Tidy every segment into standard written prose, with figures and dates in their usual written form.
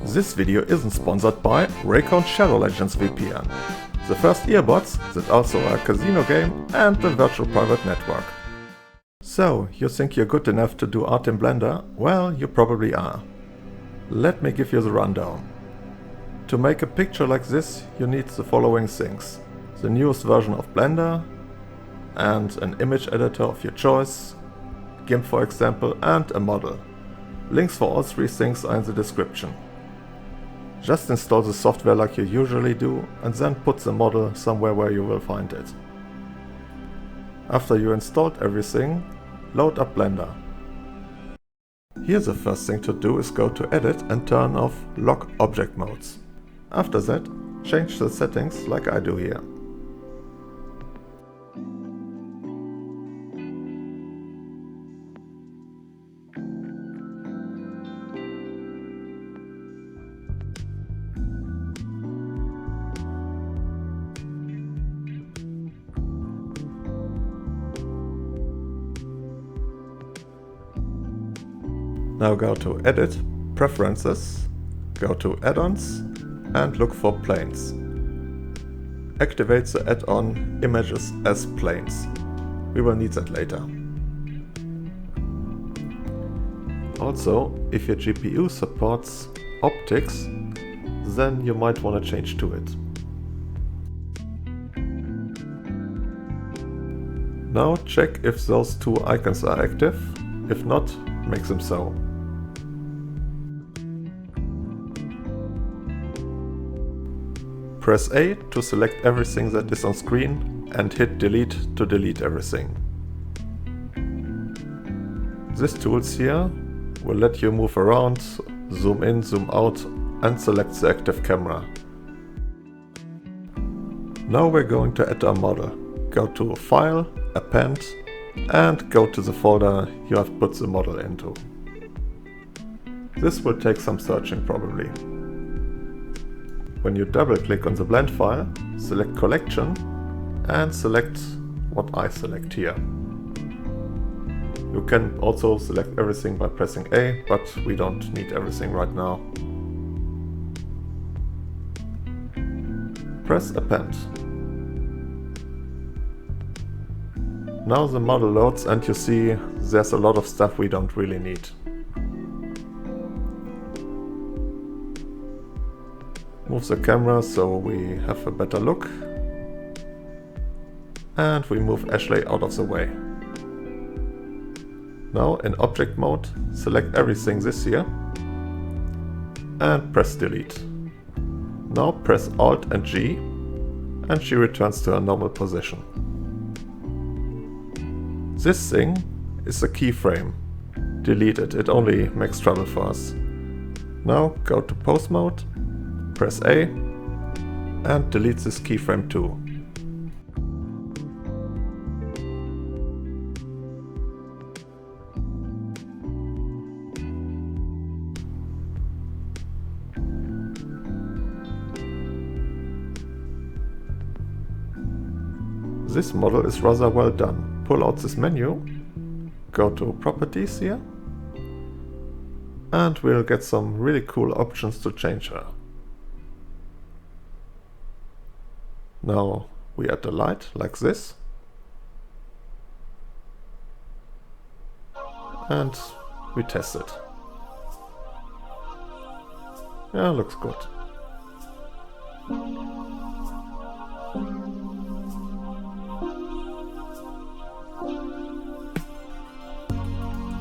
This video isn't sponsored by Raycon Shadow Legends VPN, the first earbuds that also are a casino game and a virtual private network. So, you think you're good enough to do art in Blender? Well, you probably are. Let me give you the rundown. To make a picture like this, you need the following things: the newest version of Blender, and an image editor of your choice, GIMP for example, and a model. Links for all three things are in the description. Just install the software like you usually do, and then put the model somewhere where you will find it. After you installed everything, load up Blender. Here the first thing to do is go to Edit and turn off Lock Object Modes. After that, change the settings like I do here. Now go to Edit, Preferences, go to Add-ons and look for Planes. Activate the add-on Images as Planes. We will need that later. Also, if your GPU supports optics, then you might want to change to it. Now check if those two icons are active. If not, make them so. Press A to select everything that is on screen and hit delete to delete everything. These tools here will let you move around, zoom in, zoom out and select the active camera. Now we're going to add our model. Go to File, Append and go to the folder you have put the model into. This will take some searching probably. When you double click on the blend file, select Collection and select what I select here. You can also select everything by pressing A, but we don't need everything right now. Press Append. Now the model loads and you see there's a lot of stuff we don't really need. Move the camera so we have a better look. And we move Ashley out of the way. Now in object mode, select everything this here and press delete. Now press Alt and G and she returns to her normal position. This thing is a keyframe. Delete it, it only makes trouble for us. Now go to pose mode, press A and delete this keyframe too. This model is rather well done. Pull out this menu, go to Properties here, and we'll get some really cool options to change her. Now we add the light like this, and we test it. Yeah, looks good.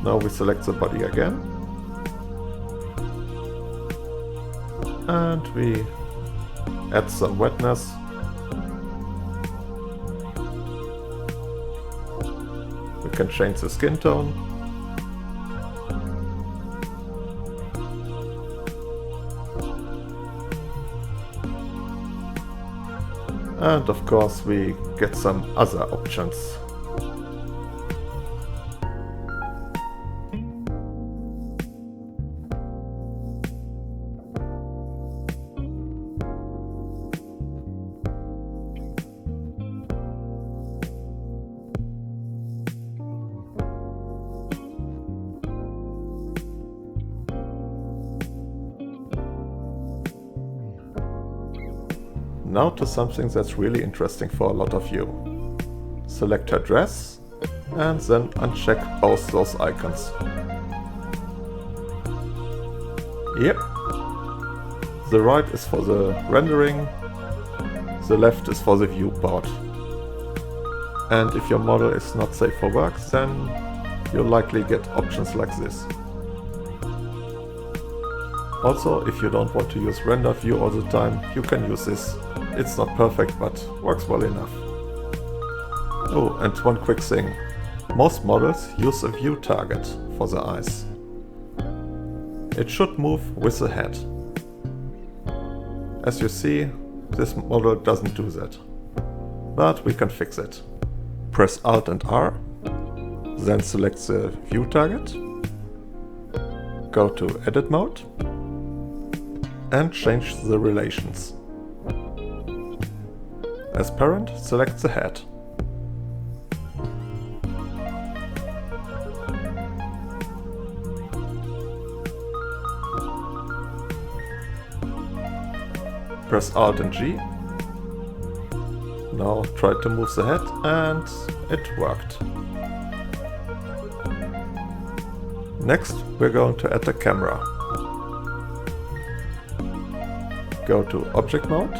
Now we select the body again and we add some wetness. We can change the skin tone. And of course we get some other options. Now to something that's really interesting for a lot of you. Select her dress and then uncheck both those icons. Yep. The right is for the rendering, the left is for the viewport. And if your model is not safe for work, then you'll likely get options like this. Also, if you don't want to use render view all the time, you can use this. It's not perfect, but works well enough. Oh, and one quick thing. Most models use a view target for the eyes. It should move with the head. As you see, this model doesn't do that. But we can fix it. Press Alt and R, then select the view target, go to Edit Mode, and change the relations. As parent, select the head. Press Alt and G. Now try to move the head and it worked. Next, we're going to add a camera. Go to Object Mode,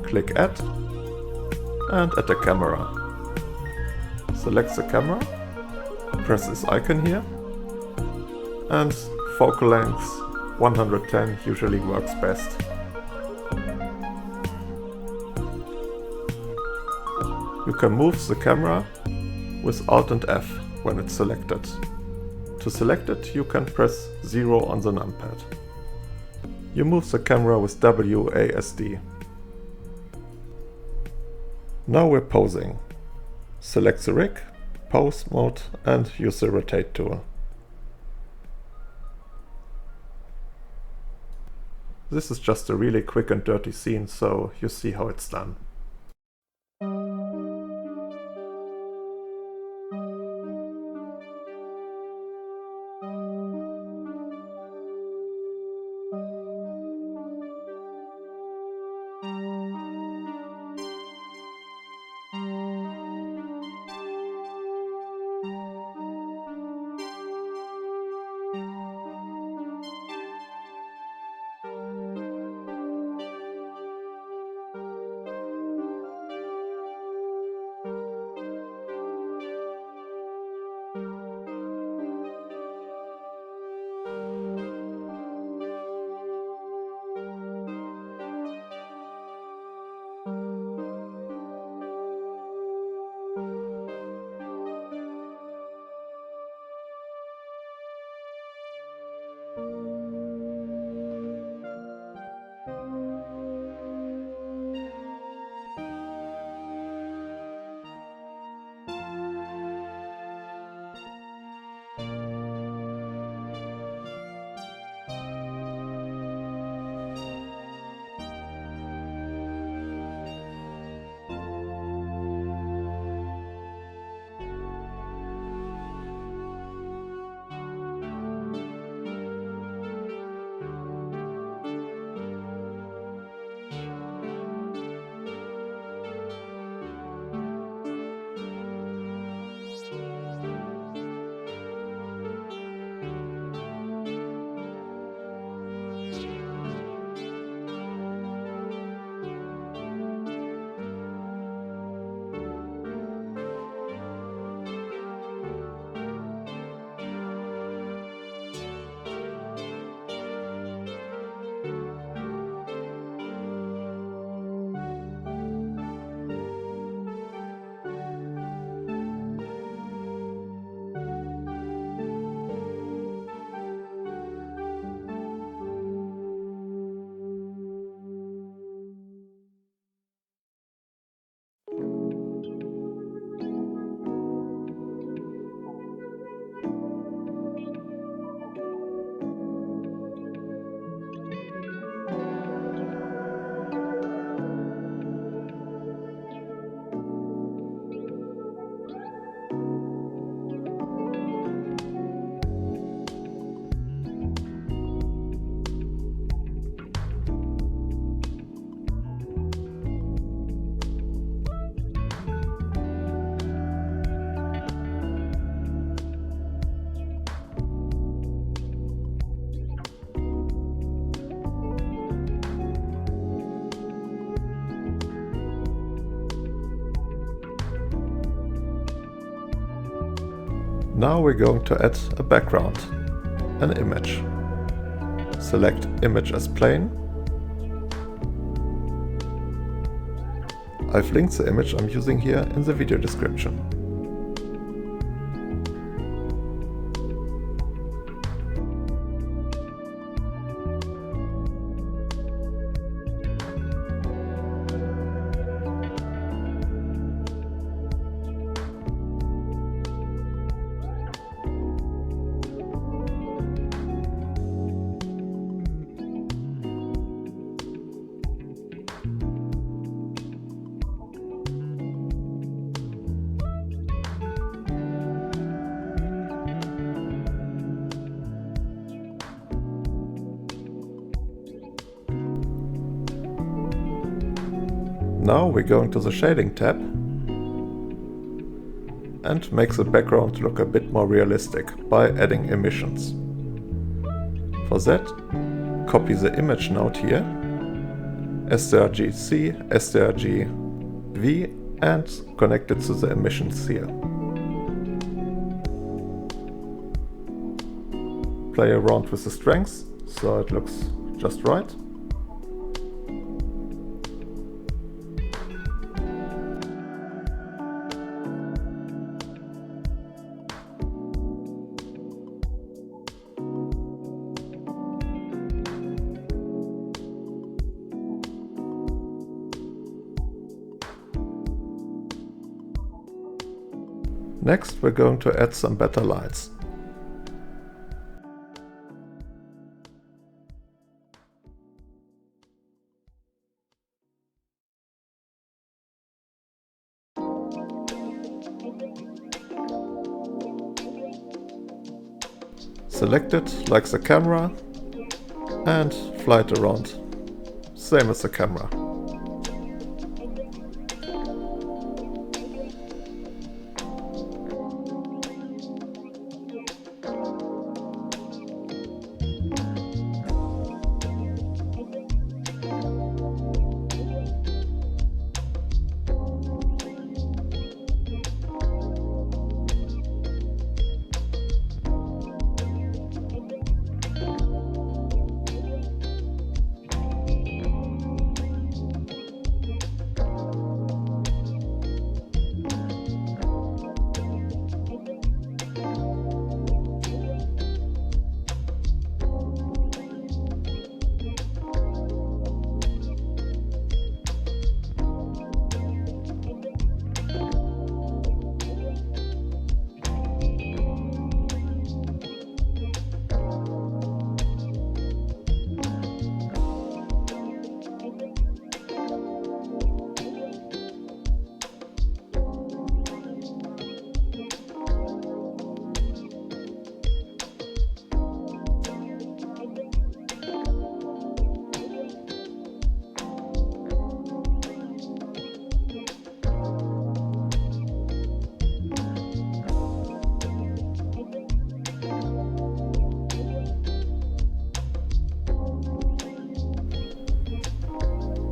click Add, and add a camera. Select the camera, press this icon here, and focal length 110 usually works best. You can move the camera with Alt and F when it's selected. To select it, you can press 0 on the numpad. You move the camera with WASD. Now we're posing. Select the rig, pose mode, and use the rotate tool. This is just a really quick and dirty scene, so you see how it's done. Now we're going to add a background, an image. Select Image as Plain. I've linked the image I'm using here in the video description. Now we're going to the Shading tab and make the background look a bit more realistic by adding emissions. For that, copy the image node here, strg-c, strg-v, and connect it to the emissions here. Play around with the strengths so it looks just right. Next, we're going to add some better lights. Select it like the camera and fly it around, same as the camera.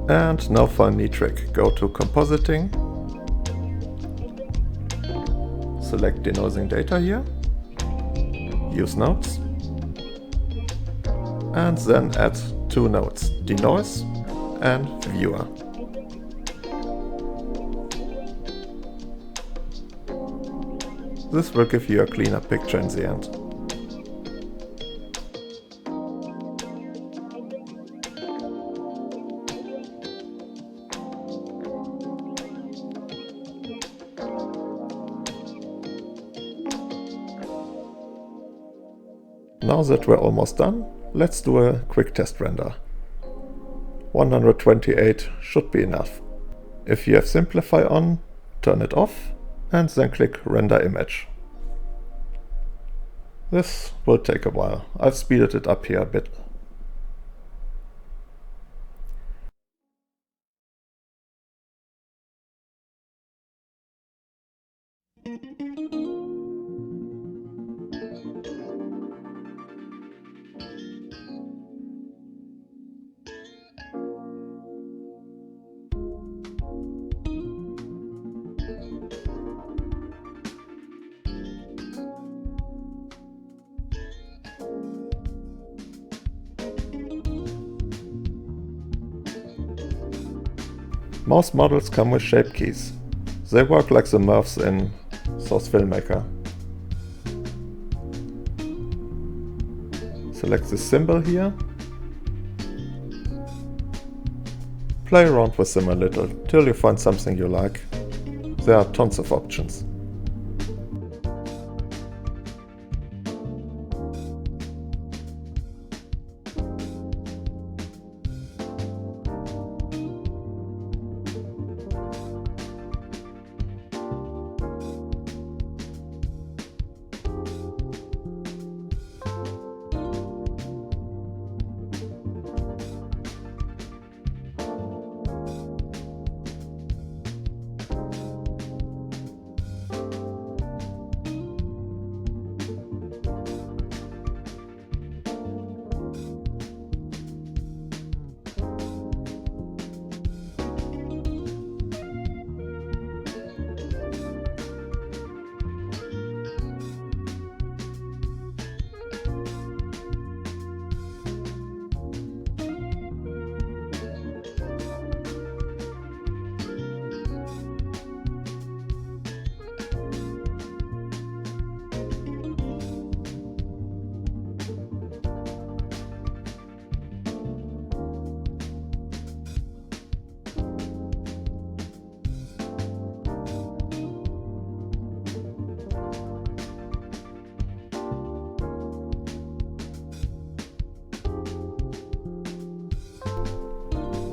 And now for a neat trick. Go to Compositing, select denoising data here, use nodes, and then add two nodes, denoise and viewer. This will give you a cleaner picture in the end. Now that we're almost done, let's do a quick test render. 128 should be enough. If you have Simplify on, turn it off and then click Render Image. This will take a while. I've speeded it up here a bit. Mouse models come with shape keys. They work like the MRFs in Source Filmmaker. Select the symbol here. Play around with them a little till you find something you like. There are tons of options.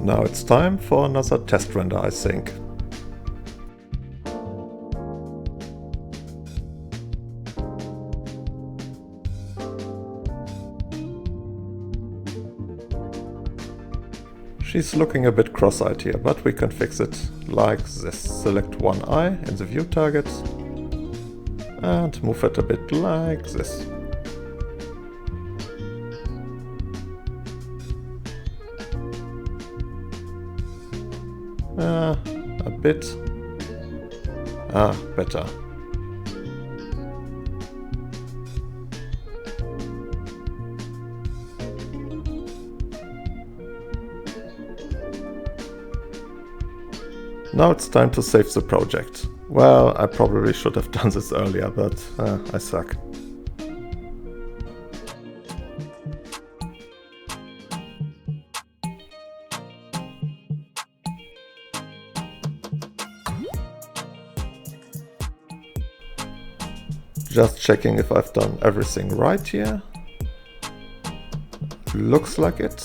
Now it's time for another test render, I think. She's looking a bit cross-eyed here, but we can fix it like this. Select one eye in the view target and move it a bit like this. A bit. Better. Now it's time to save the project. Well, I probably should have done this earlier, but I suck. Just checking if I've done everything right here. Looks like it.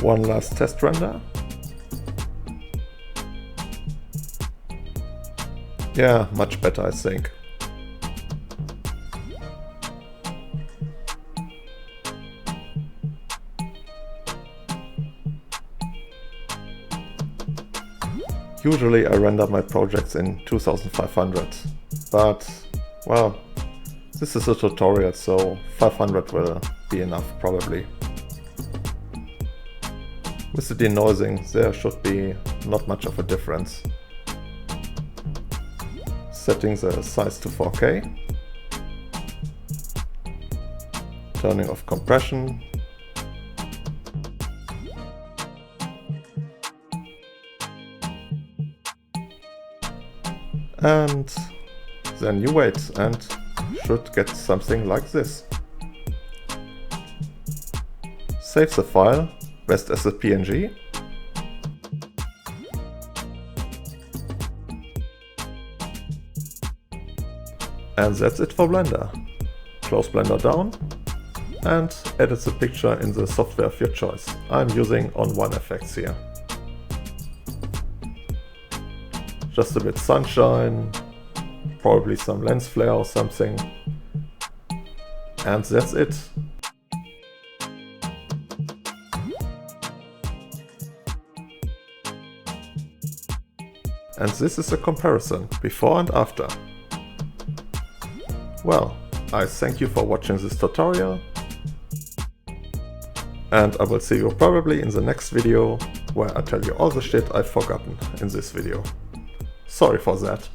One last test render. Yeah, much better, I think. Usually I render my projects in 2500, but well, this is a tutorial, so 500 will be enough probably. With the denoising there should be not much of a difference. Setting the size to 4K. Turning off compression. And then you wait and should get something like this. Save the file, best as a PNG. And that's it for Blender. Close Blender down and edit the picture in the software of your choice. I'm using On1 effects here. Just a bit sunshine, probably some lens flare or something. And that's it. And this is a comparison before and after. Well, I thank you for watching this tutorial. And I will see you probably in the next video, where I tell you all the shit I've forgotten in this video. Sorry for that.